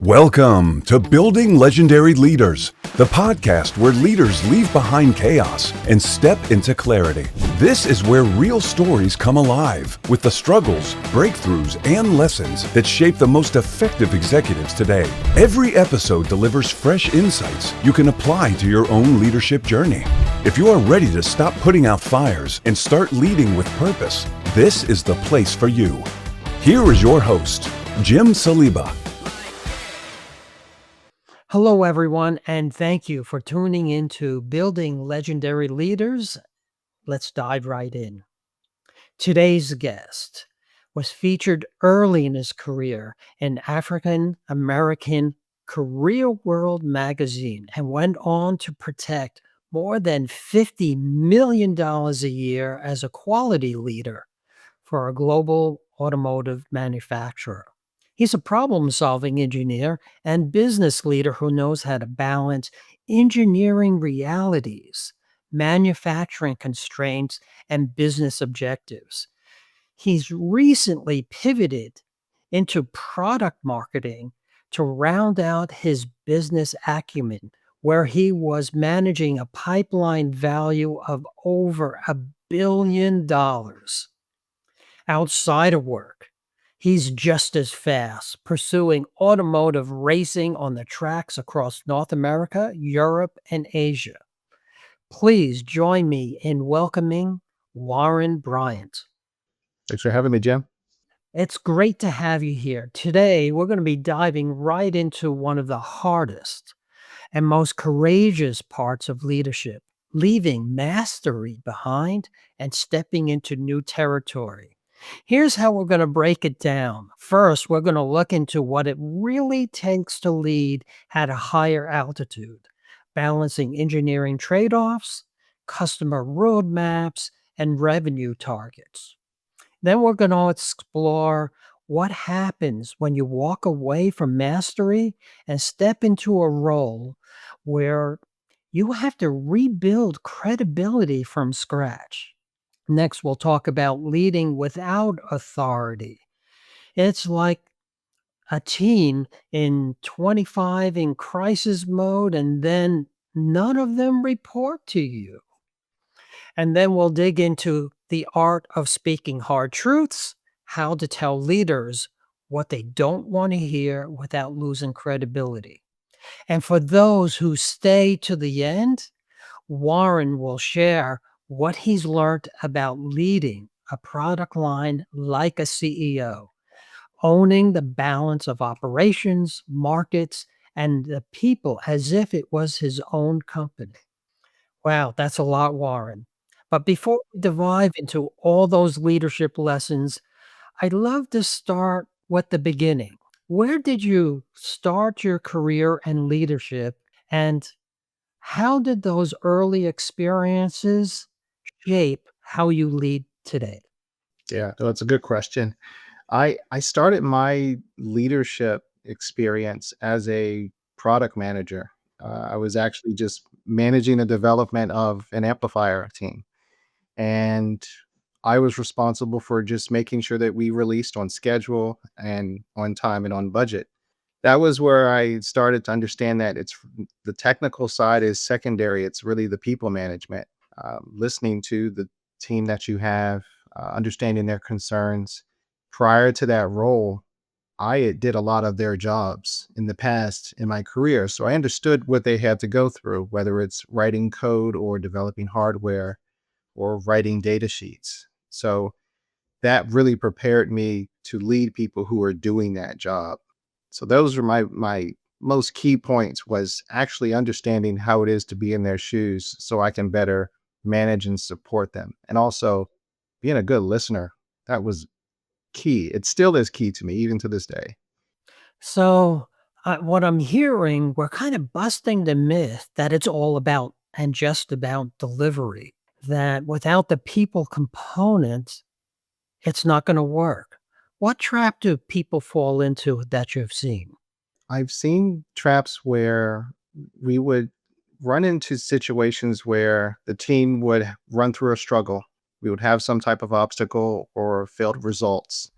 Welcome to Building Legendary Leaders, the podcast where leaders leave behind chaos and step into clarity. This is where real stories come alive with the struggles, breakthroughs, and lessons that shape the most effective executives today. Every episode delivers fresh insights you can apply to your own leadership journey. If you are ready to stop putting out fires and start leading with purpose, this is the place for you. Here is your host, Jim Saliba. Hello, everyone, and thank you for tuning into Building Legendary Leaders. Let's dive right in. Today's guest was featured early in his career in African American Career World magazine and went on to protect more than $50 million a year as a quality leader for a global automotive manufacturer. He's a problem solving engineer and business leader who knows how to balance engineering realities, manufacturing constraints, and business objectives. He's recently pivoted into product marketing to round out his business acumen, where he was managing a pipeline value of over $1 billion. Outside of work, he's just as fast, pursuing automotive racing on the tracks across North America, Europe, and Asia. Please join me in welcoming Warren Bryant. Thanks for having me, Jim. It's great to have you here. Today, we're going to be diving right into one of the hardest and most courageous parts of leadership, leaving mastery behind and stepping into new territory. Here's how we're going to break it down. First, we're going to look into what it really takes to lead at a higher altitude, balancing engineering trade-offs, customer roadmaps, and revenue targets. Then we're going to explore what happens when you walk away from mastery and step into a role where you have to rebuild credibility from scratch. Next, we'll talk about leading without authority. It's like a teen in 25 in crisis mode, and then none of them report to you. And then we'll dig into the art of speaking hard truths, how to tell leaders what they don't want to hear without losing credibility. And for those who stay to the end, Warren will share what he's learned about leading a product line like a CEO, owning the balance of operations, markets, and the people as if it was his own company. Wow, that's a lot, Warren. But before we dive into all those leadership lessons, I'd love to start with the beginning. Where did you start your career and leadership, and how did those early experiences shape how you lead today? Yeah, no, that's a good question. I started my leadership experience as a product manager. I was actually just managing the development of an amplifier team, and I was responsible for just making sure that we released on schedule and on time and on budget. That was where I started to understand that the technical side is secondary. It's really the people management, listening to the team that you have, understanding their concerns. Prior to that role, I did a lot of their jobs in the past in my career. So I understood what they had to go through, whether it's writing code or developing hardware or writing data sheets. So that really prepared me to lead people who are doing that job. So those are my most key points, was actually understanding how it is to be in their shoes so I can better manage and support them. And also being a good listener. That was key. It still is key to me even to this day. So, what I'm hearing, we're kind of busting the myth that it's all about and just about delivery, that without the people component, it's not going to work. What trap do people fall into that you've seen? I've seen traps where we would run into situations where the team would run through a struggle. We would have some type of obstacle or failed results.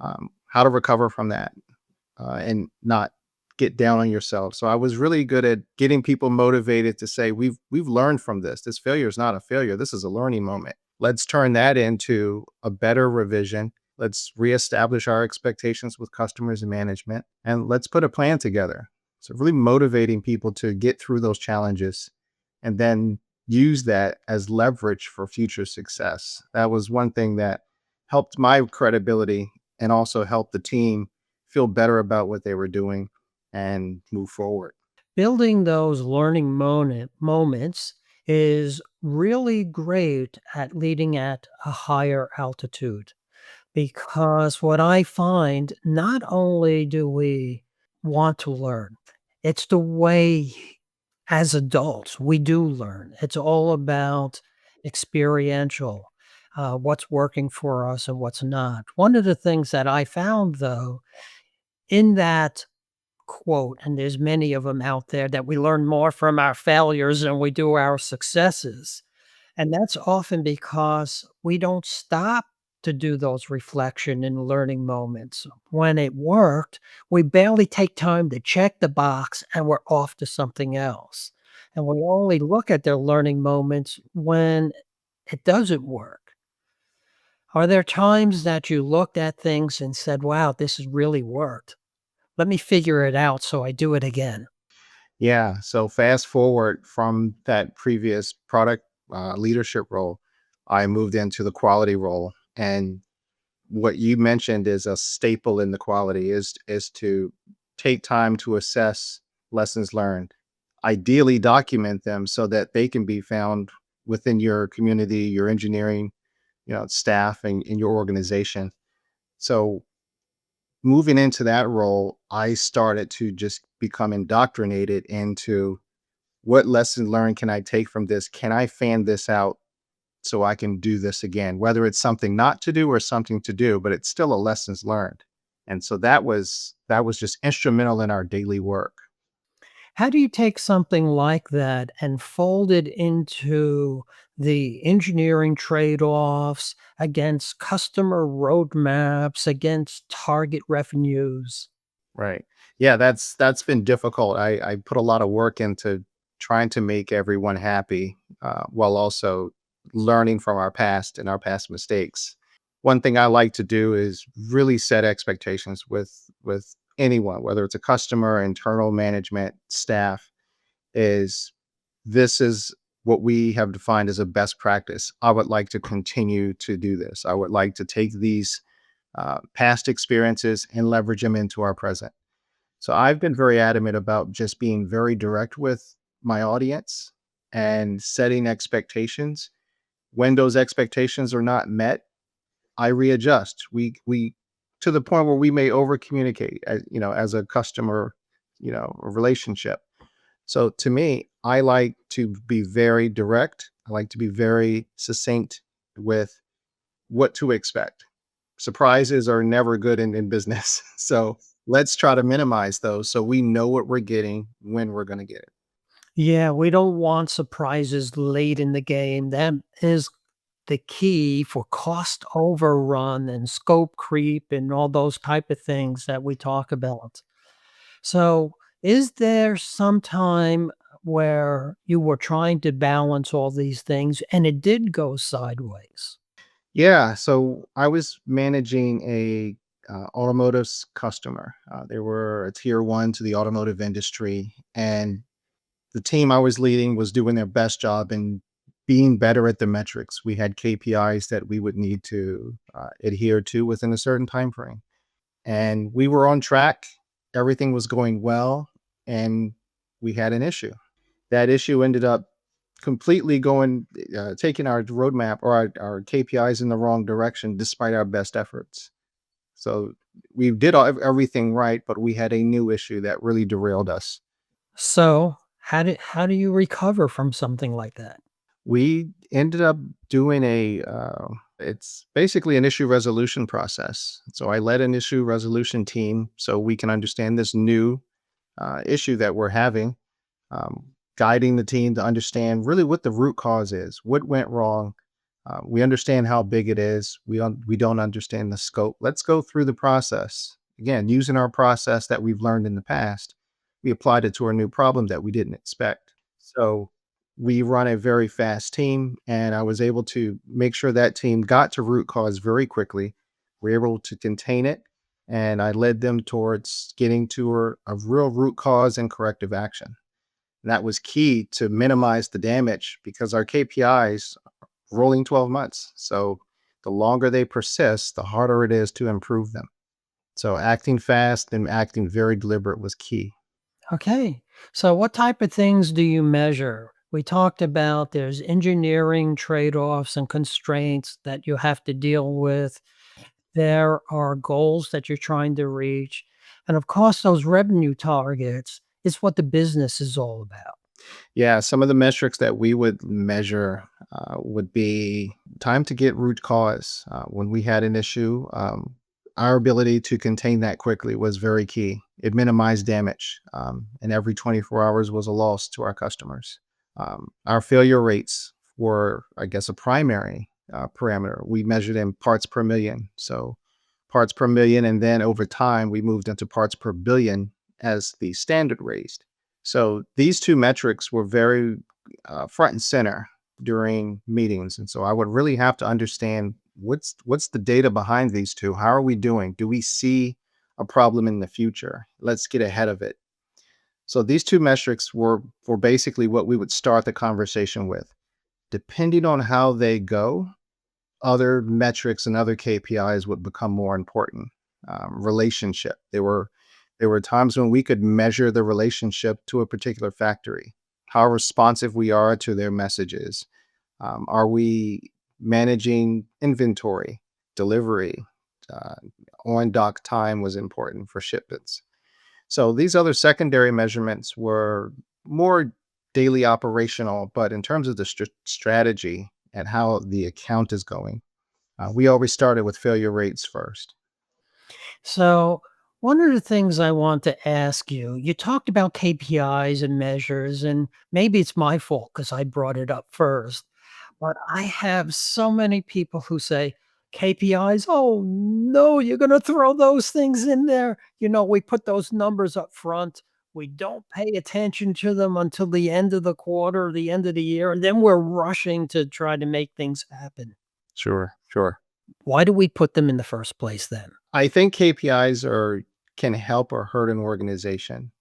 How to recover from that and not get down on yourself. So I was really good at getting people motivated to say, we've learned from this. This failure is not a failure. This is a learning moment. Let's turn that into a better revision. Let's reestablish our expectations with customers and management, and let's put a plan together. So really motivating people to get through those challenges and then use that as leverage for future success. That was one thing that helped my credibility and also helped the team feel better about what they were doing and move forward. Building those learning moments is really great at leading at a higher altitude. Because what I find, not only do we want to learn, it's the way as adults we do learn. It's all about experiential, what's working for us and what's not. One of the things that I found, though, in that quote, and there's many of them out there, that we learn more from our failures than we do our successes. And that's often because we don't stop to do those reflection and learning moments. When it worked, we barely take time to check the box and we're off to something else. And we only look at their learning moments when it doesn't work. Are there times that you looked at things and said, wow, this has really worked? Let me figure it out so I do it again. Yeah. So fast forward from that previous product leadership role, I moved into the quality role. And what you mentioned is a staple in the quality is to take time to assess lessons learned, ideally document them so that they can be found within your community, your engineering, staff and in your organization. So moving into that role, I started to just become indoctrinated into what lesson learned can I take from this? Can I fan this out so I can do this again? Whether it's something not to do or something to do, but it's still a lessons learned. And so that was just instrumental in our daily work. How do you take something like that and fold it into the engineering trade-offs against customer roadmaps, against target revenues? Right. Yeah, that's been difficult. I put a lot of work into trying to make everyone happy, while also learning from our past and our past mistakes. One thing I like to do is really set expectations with anyone, whether it's a customer, internal management, staff, is this is what we have defined as a best practice. I would like to continue to do this. I would like to take these past experiences and leverage them into our present. So I've been very adamant about just being very direct with my audience and setting expectations. When those expectations are not met, I readjust. We to the point where we may over communicate as as a customer, relationship. So to me, I like to be very direct. I like to be very succinct with what to expect. Surprises are never good in business. So let's try to minimize those so we know what we're getting when we're going to get it. Yeah, we don't want surprises late in the game. That is the key for cost overrun and scope creep and all those type of things that we talk about. So, is there some time where you were trying to balance all these things and it did go sideways? Yeah. So I was managing a customer. They were a tier one to the automotive industry, and the team I was leading was doing their best job in being better at the metrics. We had KPIs that we would need to adhere to within a certain time frame, and we were on track. Everything was going well, and we had an issue. That issue ended up completely going, taking our roadmap or our KPIs in the wrong direction, despite our best efforts. So we did everything right, but we had a new issue that really derailed us. So, how do you recover from something like that? We ended up doing it's basically an issue resolution process. So I led an issue resolution team so we can understand this new issue that we're having, um, guiding the team to understand really what the root cause is, what went wrong. We understand how big it is. We don't understand the scope. Let's go through the process again, using our process that we've learned in the past we applied it to a new problem that we didn't expect. So we run a very fast team, and I was able to make sure that team got to root cause very quickly. We were able to contain it, and I led them towards getting to a real root cause and corrective action. And that was key to minimize the damage because our KPIs rolling 12 months. So the longer they persist, the harder it is to improve them. So acting fast and acting very deliberate was key. Okay. So what type of things do you measure? We talked about there's engineering trade-offs and constraints that you have to deal with. There are goals that you're trying to reach. And of course, those revenue targets is what the business is all about. Yeah, some of the metrics that we would measure would be time to get root cause. When we had an issue, our ability to contain that quickly was very key. It minimized damage, and every 24 hours was a loss to our customers. Our failure rates were, I guess, a primary parameter. We measured in parts per million. So parts per million, and then over time, we moved into parts per billion as the standard raised. So these two metrics were very front and center during meetings, and so I would really have to understand what's the data behind these two. How are we doing? Do we see a problem in the future? Let's get ahead of it. So these two metrics were basically what we would start the conversation with. Depending on how they go, other metrics and other KPIs would become more important. Relationship. There were times when we could measure the relationship to a particular factory, how responsive we are to their messages. Are we managing inventory, delivery? Uh, on dock time was important for shipments. So these other secondary measurements were more daily operational, but in terms of the strategy and how the account is going, we always started with failure rates first. So, one of the things I want to ask you, you talked about KPIs and measures, and maybe it's my fault because I brought it up first. But I have so many people who say, KPIs, oh no, you're going to throw those things in there. We put those numbers up front. We don't pay attention to them until the end of the quarter, the end of the year, and then we're rushing to try to make things happen. Sure, sure. Why do we put them in the first place then? I think KPIs can help or hurt an organization.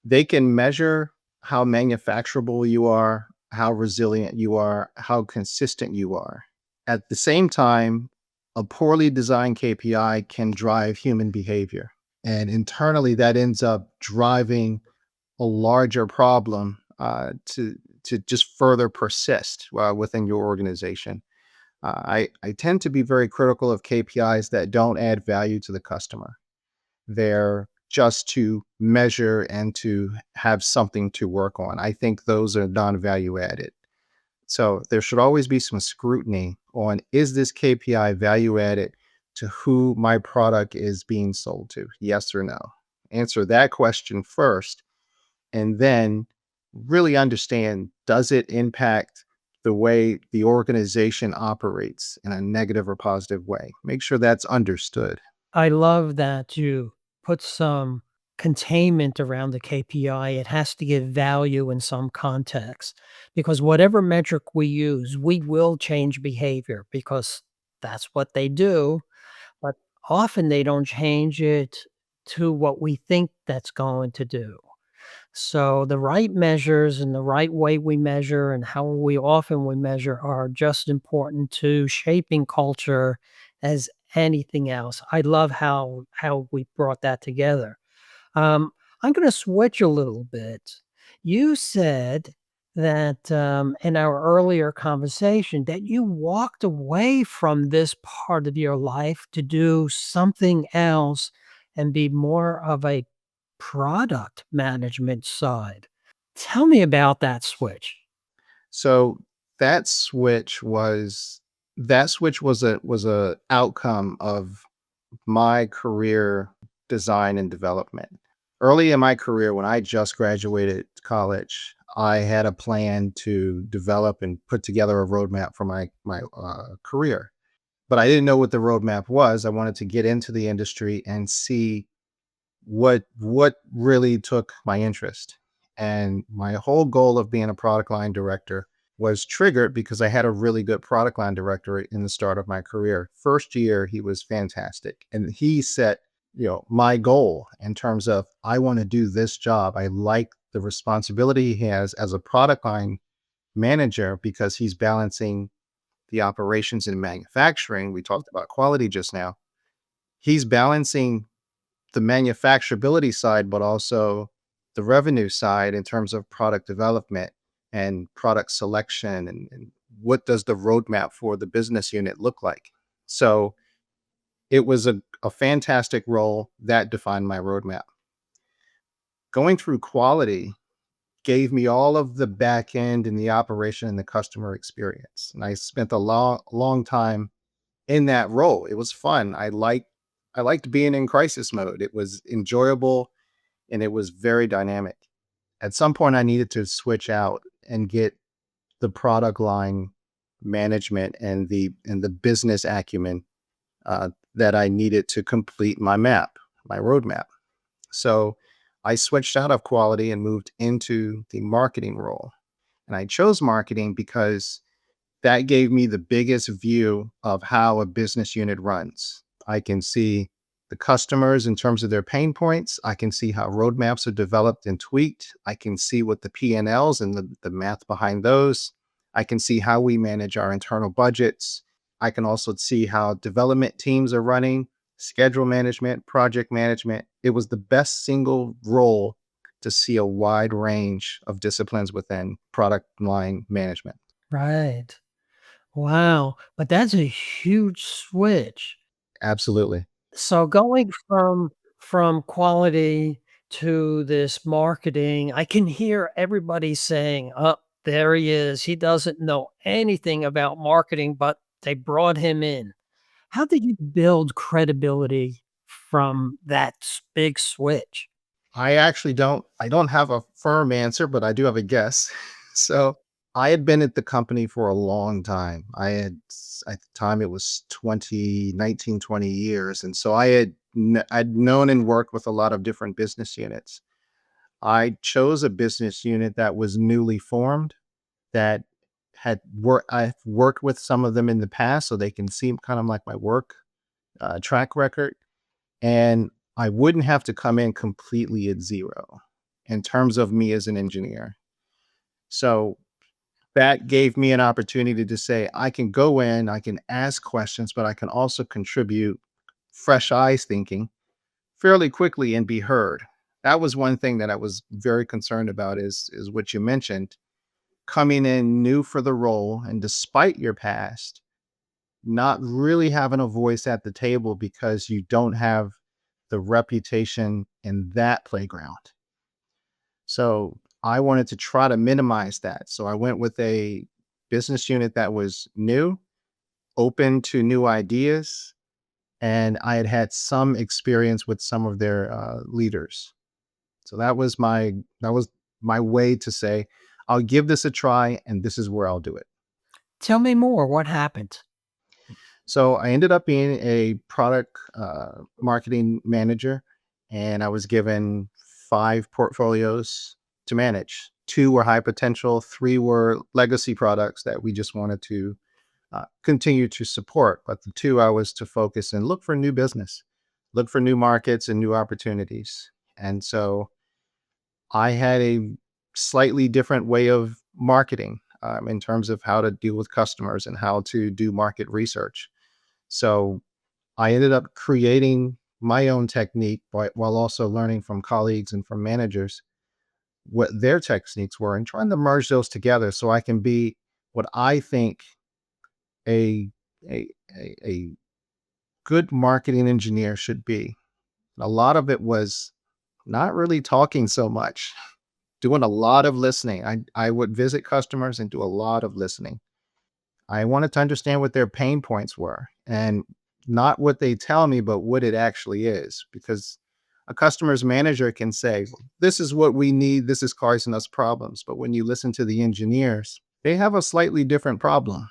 They can measure how manufacturable you are, how resilient you are, how consistent you are. At the same time, a poorly designed KPI can drive human behavior. And internally, that ends up driving a larger problem to just further persist within your organization. I tend to be very critical of KPIs that don't add value to the customer. They're just to measure and to have something to work on. I think those are non-value added. So there should always be some scrutiny on, is this KPI value added to who my product is being sold to? Yes or no? Answer that question first, and then really understand, does it impact the way the organization operates in a negative or positive way? Make sure that's understood. I love that you put some containment around the KPI. It has to give value in some context because whatever metric we use, we will change behavior because that's what they do. But often they don't change it to what we think that's going to do. So the right measures and the right way we measure and how we measure are just important to shaping culture as anything else. I love how we brought that together. Um, I'm going to switch a little bit. You said that in our earlier conversation that you walked away from this part of your life to do something else and be more of a product management side. Tell me about that switch. So that switch was that switch was a outcome of my career design and development. Early in my career, when I just graduated college, I had a plan to develop and put together a roadmap for my career, but I didn't know what the roadmap was. I wanted to get into the industry and see what really took my interest. And my whole goal of being a product line director was triggered because I had a really good product line director in the start of my career. First year, he was fantastic. And he set, my goal in terms of I want to do this job. I like the responsibility he has as a product line manager because he's balancing the operations and manufacturing. We talked about quality just now. He's balancing the manufacturability side, but also the revenue side in terms of product development and product selection and what does the roadmap for the business unit look like. So it was a fantastic role that defined my roadmap. Going through quality gave me all of the back end and the operation and the customer experience. And I spent a long time in that role. It was fun. I liked being in crisis mode. It was enjoyable and it was very dynamic. At some point, I needed to switch out and get the product line management and the business acumen that I needed to complete my roadmap. So I switched out of quality and moved into the marketing role. And I chose marketing because that gave me the biggest view of how a business unit runs. I can see the customers in terms of their pain points. I can see how roadmaps are developed and tweaked. I can see what the P&Ls and the math behind those. I can see how we manage our internal budgets. I can also see how development teams are running, schedule management, project management. It was the best single role to see a wide range of disciplines within product line management. Right. Wow. But that's a huge switch. Absolutely. So going from quality to this marketing, I can hear everybody saying, "Oh, there he is. He doesn't know anything about marketing, but they brought him in." How did you build credibility from that big switch? I don't have a firm answer, but I do have a guess. So I had been at the company for a long time. At the time it was 20 years. And so I'd known and worked with a lot of different business units. I chose a business unit that was newly formed that I've worked with some of them in the past, so they can see kind of like my work track record, and I wouldn't have to come in completely at zero in terms of me as an engineer. So that gave me an opportunity to say, I can go in, I can ask questions, but I can also contribute fresh eyes thinking fairly quickly and be heard. That was one thing that I was very concerned about is what you mentioned, coming in new for the role and despite your past, not really having a voice at the table because you don't have the reputation in that playground. So I wanted to try to minimize that. So I went with a business unit that was new, open to new ideas, and I had had some experience with some of their leaders. So that was my way to say, I'll give this a try, and this is where I'll do it. Tell me more. What happened? So I ended up being a product marketing manager, and I was given 5 portfolios to manage. 2 were high potential, 3 were legacy products that we just wanted to continue to support. But the 2 I was to focus and look for new business, look for new markets and new opportunities. And so I had a slightly different way of marketing in terms of how to deal with customers and how to do market research. So I ended up creating my own technique while also learning from colleagues and from managers what their techniques were and trying to merge those together so I can be what I think a a a good marketing engineer should be. A lot of it was not really talking so much, doing a lot of listening. I would visit customers and do a lot of listening. I wanted to understand what their pain points were and not what they tell me, but what it actually is. Because a customer's manager can say, this is what we need. This is causing us problems. But when you listen to the engineers, they have a slightly different problem.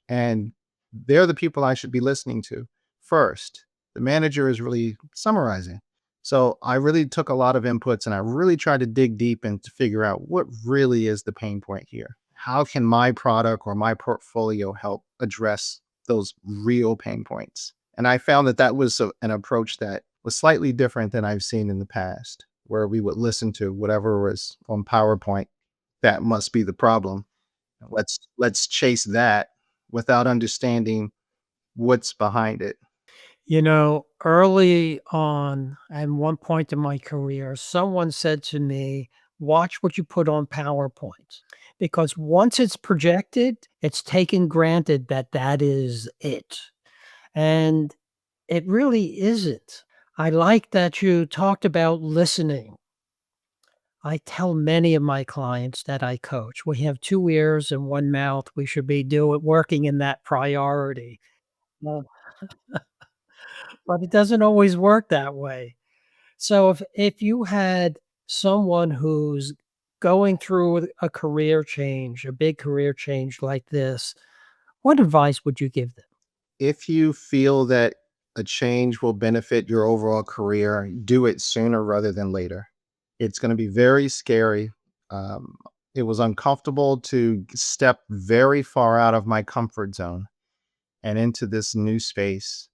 And they're the people I should be listening to first. The manager is really summarizing. So I really took a lot of inputs and I really tried to dig deep and to figure out what really is the pain point here. How can my product or my portfolio help address those real pain points? And I found that that was an approach that was slightly different than I've seen in the past, where we would listen to whatever was on PowerPoint. That must be the problem. Let's chase that without understanding what's behind it. Early on, at one point in my career, someone said to me, watch what you put on PowerPoint. Because once it's projected, it's taken granted that that is it. And it really isn't. I like that you talked about listening. I tell many of my clients that I coach, we have two ears and one mouth. We should be doing working in that priority. Well, but it doesn't always work that way. So if you had someone who's going through a career change, a big career change like this, what advice would you give them? If you feel that a change will benefit your overall career, do it sooner rather than later. It's going to be very scary. Um, it was uncomfortable to step very far out of my comfort zone and into this new space.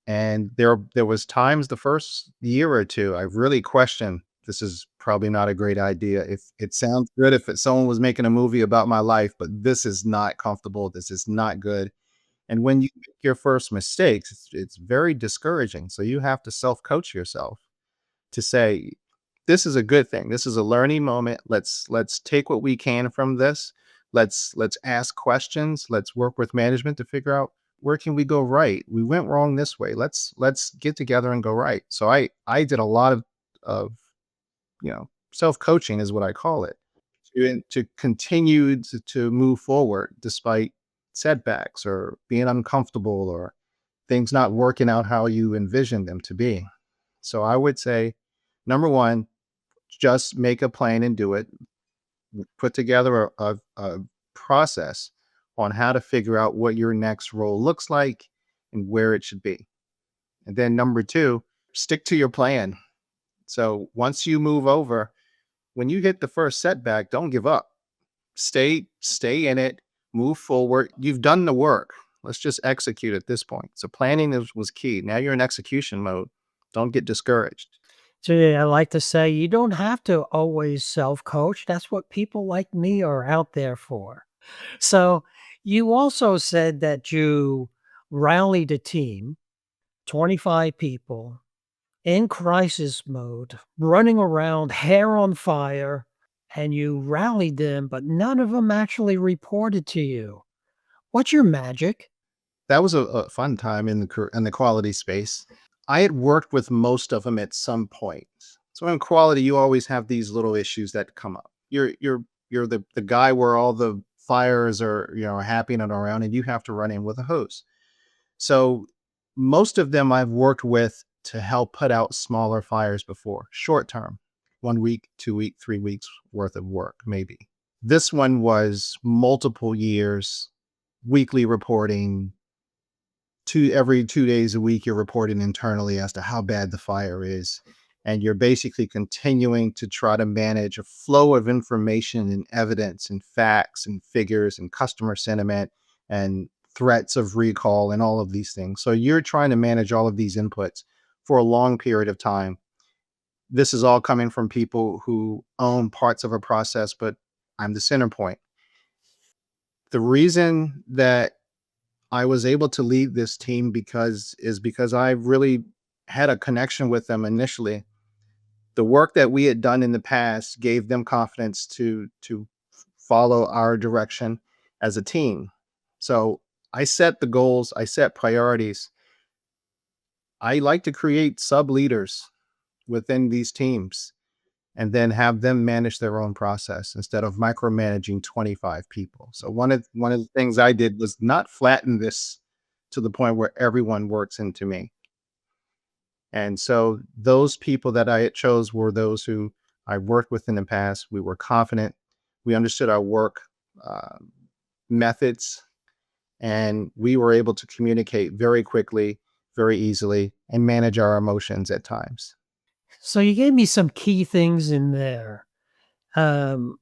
And there was times the first year or two I really questioned, this is probably not a great idea. If it sounds good if someone was making a movie about my life, but this is not comfortable. This is not good. And when you make your first mistakes, it's very discouraging. So you have to self-coach yourself to say, this is a good thing. This is a learning moment. Let's take what we can from this. Let's ask questions. Let's work with management to figure out where can we go right. We went wrong this way. Let's get together and go right. So I did a lot of self-coaching is what I call it to continue to move forward despite setbacks or being uncomfortable or things not working out how you envisioned them to be. So I would say, number one, just make a plan and do it. Put together a process on how to figure out what your next role looks like and where it should be. And then number two, stick to your plan. So once you move over, when you hit the first setback, don't give up. Stay in it, move forward. You've done the work. Let's just execute at this point. So planning was key. Now you're in execution mode. Don't get discouraged. So yeah, I like to say you don't have to always self-coach. That's what people like me are out there for. So you also said that you rallied a team, 25 people in crisis mode, running around, hair on fire, and you rallied them, but none of them actually reported to you. What's your magic? That was a fun time in in the quality space. I had worked with most of them at some point. So in quality, you always have these little issues that come up. You're the guy where all the fires are happening around, and you have to run in with a hose. So most of them I've worked with to help put out smaller fires before, short term, 1 week, 2 week, 3 weeks worth of work, maybe. This one was multiple years, weekly reporting, every 2 days a week, you're reporting internally as to how bad the fire is. And you're basically continuing to try to manage a flow of information and evidence and facts and figures and customer sentiment and threats of recall and all of these things. So you're trying to manage all of these inputs for a long period of time. This is all coming from people who own parts of a process, but I'm the center point. The reason that I was able to lead this team because I really had a connection with them initially. The work that we had done in the past gave them confidence to follow our direction as a team. So I set the goals, I set priorities. I like to create sub leaders within these teams and then have them manage their own process instead of micromanaging 25 people. So one of the things I did was not flatten this to the point where everyone works into me. And so those people that I chose were those who I worked with in the past. We were confident. We understood our work uh, methods, and we were able to communicate very quickly, very easily, and manage our emotions at times. So you gave me some key things in there. Um,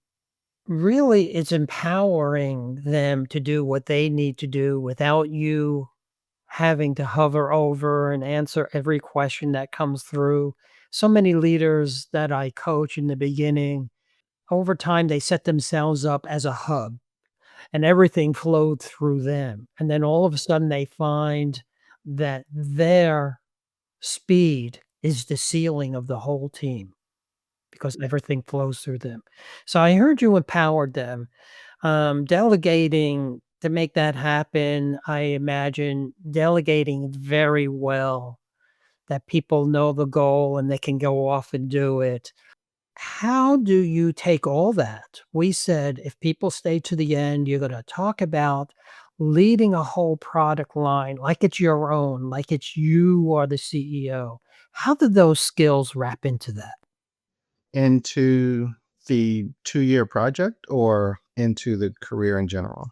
Really, it's empowering them to do what they need to do without you having to hover over and answer every question that comes through. So many leaders that I coach in the beginning, over time, they set themselves up as a hub and everything flowed through them. And then all of a sudden, they find that their speed is the ceiling of the whole team because everything flows through them. So I heard you empowered them. Delegating to make that happen, I imagine delegating very well that people know the goal and they can go off and do it. How do you take all that? We said if people stay to the end, you're going to talk about leading a whole product line like it's your own, like it's you are the CEO. How did those skills wrap into that? Into the 2-year project or into the career in general?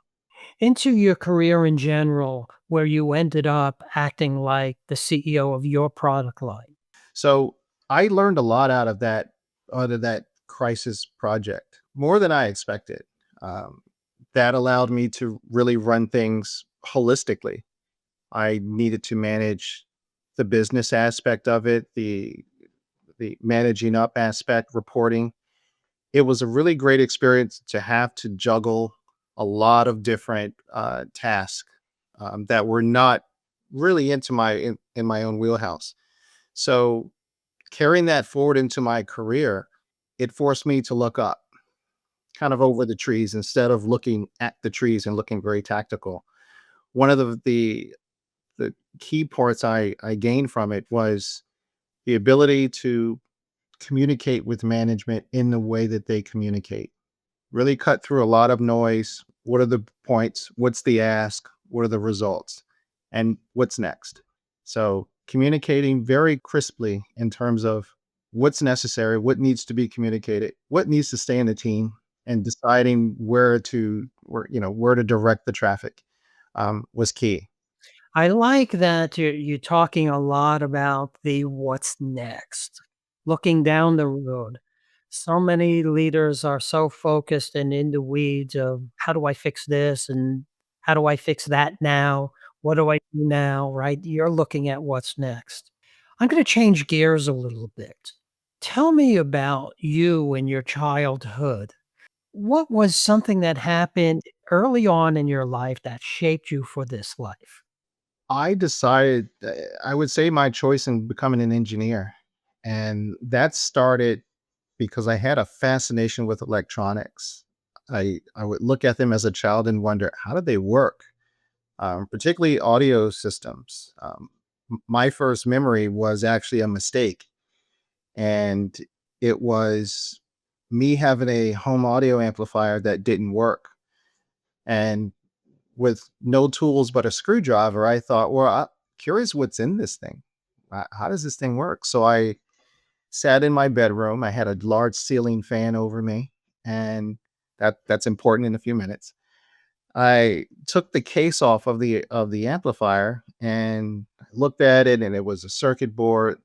Into your career in general, where you ended up acting like the CEO of your product line. So, I learned a lot out of that crisis project, more than I expected. Um, that allowed me to really run things holistically. I needed to manage the business aspect of it, the managing up aspect, reporting. It was a really great experience to have to juggle a lot of different tasks that were not really in my own wheelhouse. So carrying that forward into my career, it forced me to look up, kind of over the trees instead of looking at the trees and looking very tactical. One of the key parts I gained from it was the ability to communicate with management in the way that they communicate. Really cut through a lot of noise. What are the points? What's the ask? What are the results? And what's next? So communicating very crisply in terms of what's necessary, what needs to be communicated, what needs to stay in the team, and deciding where to direct the traffic was key. I like that you're talking a lot about the what's next, looking down the road. So many leaders are so focused and in the weeds of how do I fix this and how do I fix that now? What do I do now? Right? You're looking at what's next. I'm going to change gears a little bit. Tell me about you and your childhood. What was something that happened early on in your life that shaped you for this life? I decided, I would say my choice in becoming an engineer. And that started because I had a fascination with electronics. I would look at them as a child and wonder, how do they work? Particularly audio systems. My first memory was actually a mistake, and it was me having a home audio amplifier that didn't work. And with no tools but a screwdriver, I thought, well, I'm curious what's in this thing. How does this thing work? So I sat in my bedroom. I had a large ceiling fan over me, and that's important in a few minutes. I took the case off of the amplifier and looked at it, and it was a circuit board,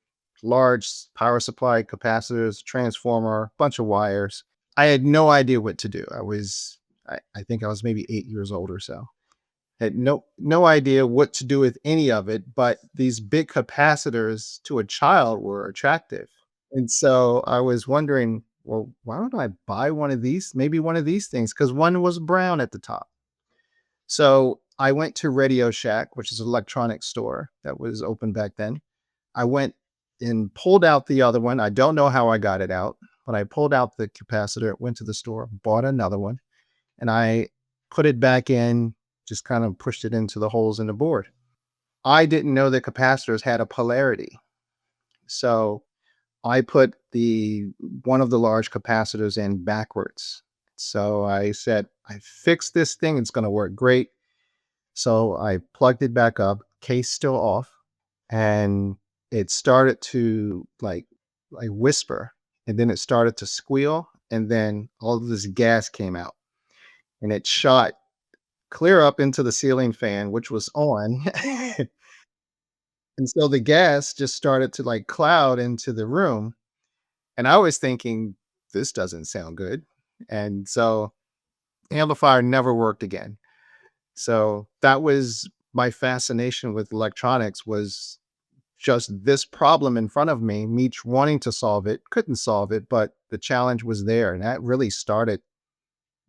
large power supply, capacitors, transformer, bunch of wires. I had no idea what to do. I think I was maybe 8 years old or so. Had no idea what to do with any of it, but these big capacitors to a child were attractive. And so I was wondering, well, why don't I buy one of these? Maybe one of these things, because one was brown at the top. So I went to Radio Shack, which is an electronics store that was open back then. I went and pulled out the other one. I don't know how I got it out, but I pulled out the capacitor, went to the store, bought another one, and I put it back in, just kind of pushed it into the holes in the board. I didn't know that capacitors had a polarity. So I put the one of the large capacitors in backwards. So I said, I fixed this thing, it's going to work great. So I plugged it back up, case still off, and it started to like whisper, and then it started to squeal, and then all of this gas came out, and it shot clear up into the ceiling fan, which was on. And so the gas just started to like cloud into the room. And I was thinking, this doesn't sound good. And so amplifier never worked again. So that was my fascination with electronics, was just this problem in front of me wanting to solve it, couldn't solve it, but the challenge was there. And that really started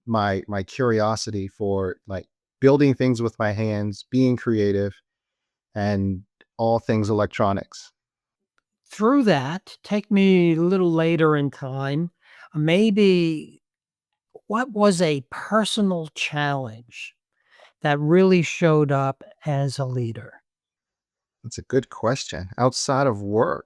my curiosity for like building things with my hands, being creative, and all things electronics. Through that, take me a little later in time, maybe what was a personal challenge that really showed up as a leader? That's a good question. Outside of work,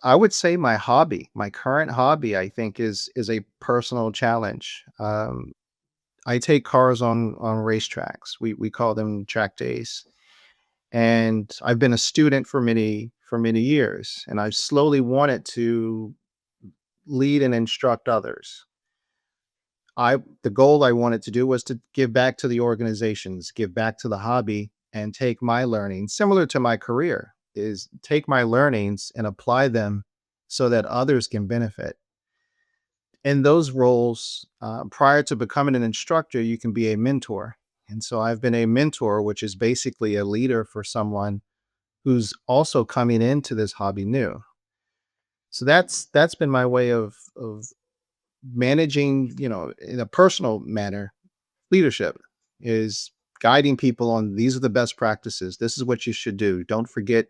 I would say my hobby, my current hobby, I think is a personal challenge. I take cars on racetracks. We call them track days, and I've been a student for many years, and I've slowly wanted to lead and instruct others. The goal I wanted to do was to give back to the organizations, give back to the hobby, and take my learnings, similar to my career, is take my learnings and apply them so that others can benefit. In those roles, prior to becoming an instructor, you can be a mentor. And so I've been a mentor, which is basically a leader for someone who's also coming into this hobby new. So that's been my way of managing, in a personal manner, leadership is guiding people on these are the best practices. This is what you should do. Don't forget,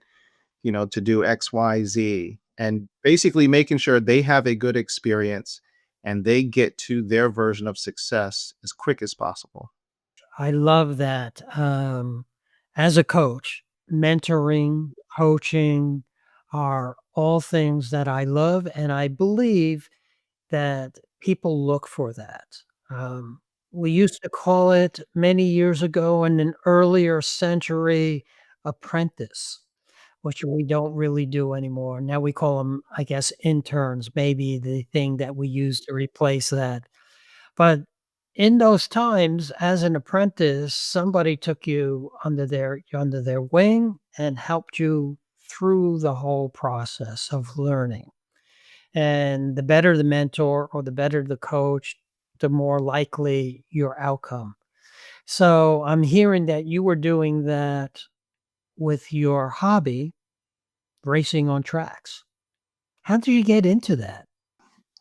to do X, Y, Z, and basically making sure they have a good experience and they get to their version of success as quick as possible. I love that. As a coach, mentoring, coaching are all things that I love, and I believe that people look for that. Um, we used to call it many years ago in an earlier century apprentice, which we don't really do anymore. Now we call them, I guess, interns, maybe the thing that we use to replace that. But in those times, as an apprentice, somebody took you under their wing and helped you through the whole process of learning. And the better the mentor or the better the coach, the more likely your outcome. So I'm hearing that you were doing that with your hobby, racing on tracks. How did you get into that?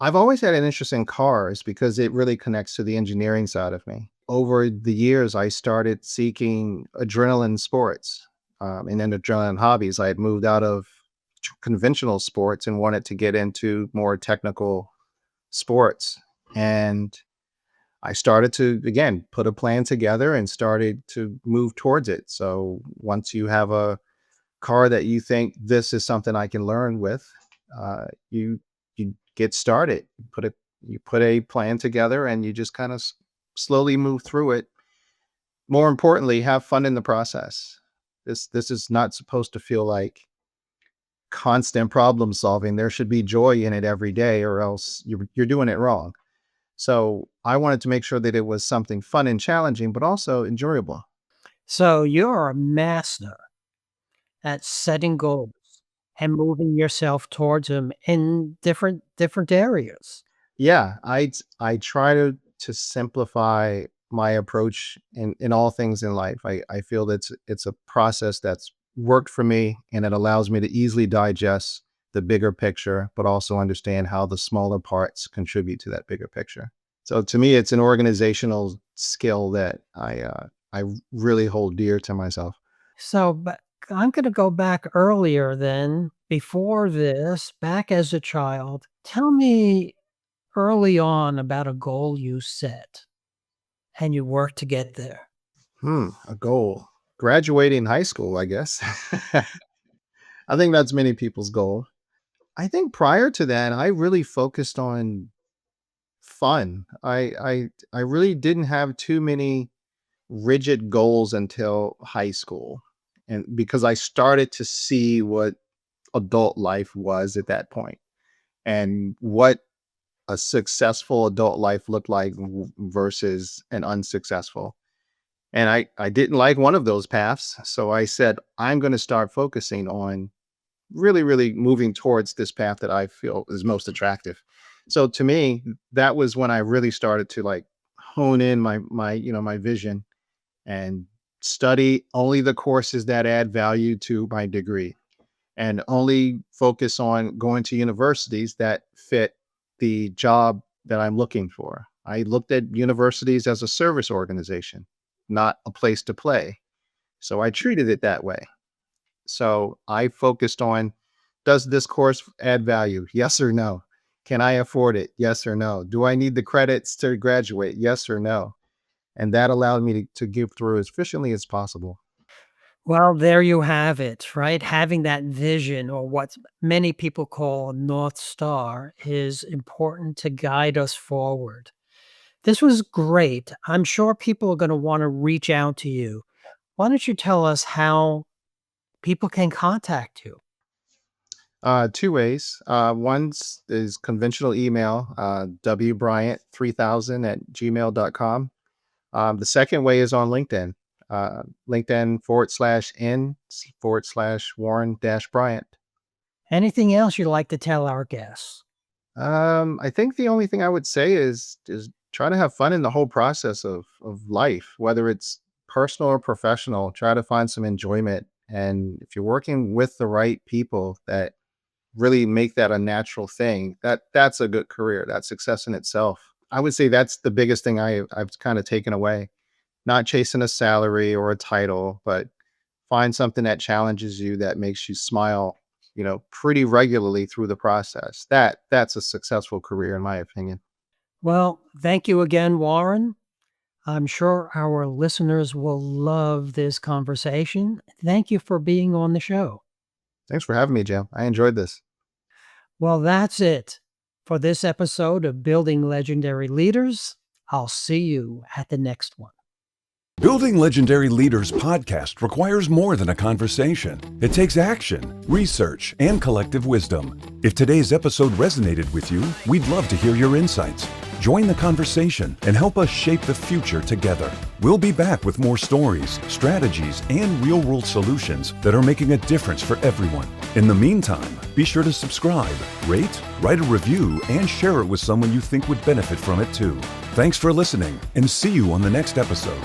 I've always had an interest in cars because it really connects to the engineering side of me. Over the years, I started seeking adrenaline sports, and then adrenaline hobbies. I had moved out of conventional sports and wanted to get into more technical sports. And I started to, again, put a plan together and started to move towards it. So once you have a car that you think this is something I can learn with, you get started. You put a plan together and you just kind of slowly move through it. More importantly, have fun in the process. This is not supposed to feel like constant problem solving. There should be joy in it every day, or else you're doing it wrong. So I wanted to make sure that it was something fun and challenging, but also enjoyable. So you're a master at setting goals and moving yourself towards them in different areas. Yeah, I try to simplify my approach in all things in life. I feel that it's a process that's worked for me, and it allows me to easily digest the bigger picture, but also understand how the smaller parts contribute to that bigger picture. So to me, it's an organizational skill that I really hold dear to myself. So, but I'm gonna go back earlier then, before this, back as a child. Tell me early on about a goal you set and you worked to get there. A goal. Graduating high school, I guess. I think that's many people's goal. I think prior to that, I really focused on fun. I really didn't have too many rigid goals until high school. And because I started to see what adult life was at that point and what a successful adult life looked like versus an unsuccessful. And I didn't like one of those paths. So I said, I'm going to start focusing on really, really moving towards this path that I feel is most attractive. So to me, that was when I really started to like hone in my vision and study only the courses that add value to my degree and only focus on going to universities that fit the job that I'm looking for. I looked at universities as a service organization, not a place to play. So I treated it that way. So I focused on, does this course add value? Yes or no? Can I afford it? Yes or no? Do I need the credits to graduate? Yes or no? And that allowed me to get through as efficiently as possible. Well, there you have it, right? Having that vision, or what many people call North Star, is important to guide us forward. This was great. I'm sure people are going to want to reach out to you. Why don't you tell us how people can contact you? Two ways. One's is conventional email, wbryant3000 at gmail.com. The second way is on LinkedIn, LinkedIn /n/ Warren dash Bryant. Anything else you'd like to tell our guests? I think the only thing I would say is try to have fun in the whole process of life, whether it's personal or professional. Try to find some enjoyment, and if you're working with the right people that really make that a natural thing, that's a good career. That's success in itself. I would say that's the biggest thing I've kind of taken away. Not chasing a salary or a title, but find something that challenges you, that makes you smile, pretty regularly through the process. That's a successful career in my opinion. Well, thank you again, Warren. I'm sure our listeners will love this conversation. Thank you for being on the show. Thanks for having me, Jim. I enjoyed this. Well, that's it for this episode of Building Legendary Leaders. I'll see you at the next one. Building Legendary Leaders podcast requires more than a conversation. It takes action, research, and collective wisdom. If today's episode resonated with you, we'd love to hear your insights. Join the conversation and help us shape the future together. We'll be back with more stories, strategies, and real-world solutions that are making a difference for everyone. In the meantime, be sure to subscribe, rate, write a review, and share it with someone you think would benefit from it too. Thanks for listening, and see you on the next episode.